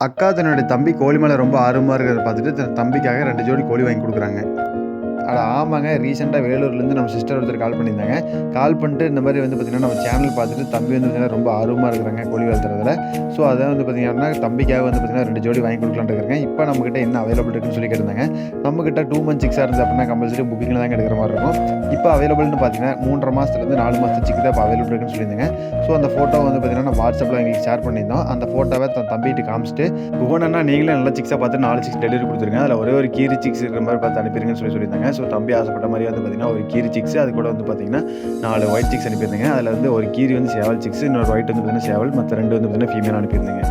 அக்கா தன்னுடைய தம்பி கோழி மேல ரொம்ப ஆர்வமா இருக்கிறத பார்த்துட்டு, தன் தம்பிக்காக 2 ஜோடி கோழி வாங்கி குடுக்குறாங்க. அட ஆமாங்க. ரீசென்ட்டா வேலூர்லேருந்து நம்ம சிஸ்டர் ஒருத்தர் கால் பண்ணியிருந்தாங்க. கால் பண்ணிட்டு இந்த மாரி வந்து பார்த்தீங்கன்னா, நம்ம சேனல் பார்த்துட்டு தம்பி வந்து பார்த்தீங்கன்னா, ரொம்ப ஆர்வமா இருக்கிறாங்க கோழி வளர்த்துறதுல. ஸோ அதான் வந்து பார்த்தீங்கன்னா, தம்பிக்காக வந்து பார்த்தீங்கன்னா 2 ஜோடி வாங்கி குடுக்கலான்ட்டு இருக்கிறேன். இப்ப நம்மகிட்ட என்ன அவைலபிள் இருக்குன்னு சொல்லி கேட்டிருந்தாங்க. நம்மகிட்ட 2 மந்த் சிக்ஸா இருந்துச்சு அப்படின்னா கம்பல்சரி புக்கிங்ல தாங்க எடுக்கிற மாரி இருக்கும். இப்ப அவைலபிள்னு பார்த்தீங்கன்னா, 3 1/2 மாசத்துலேருந்து 4 மாசத்து சிக்கு தான் இப்ப அவைலபிள் இருக்குன்னு சொல்லியிருந்தேங்க. ஸோ அந்த ஃபோட்டோ வந்து பார்த்தீங்கன்னா, நான் WhatsAppல எங்களுக்கு ஷேர் பண்ணியிருந்தோம். அந்த ஃபோட்டோவ தன் தம்பிகிட்ட காமிச்சுட்டு, "குகன் நீங்களே நல்ல சிக்ஸா பார்த்து 4 சிக்ஸ் டெலிவரி குடுத்துருங்க. அதில ஒரே ஒரு கீரி சிக்ஸ் இருக்கிற மாரி பார்த்து அனுப்பிருங்கன்னு" சொல்லியிருந்தாங்க. ஸோ தம்பி ஆசைப்பட்ட மாரியே வந்து பார்த்தீங்கன்னா, ஒரு கீரி சிக்ஸ் அது கூட வந்து பார்த்தீங்கன்னா, 4 ஒயிட் சிக்ஸ் அனுப்பியிருந்தேங்க. அதில வந்து ஒரு கீரி வந்து சேவல் சிக்ஸ், இன்னொரு ஒயிட் வந்து பார்த்தீங்கன்னா சேவல், மத்த 2 வந்து பார்த்தீங்கன்னா ஃபீமேல் அனுப்பியிருந்தேங்க.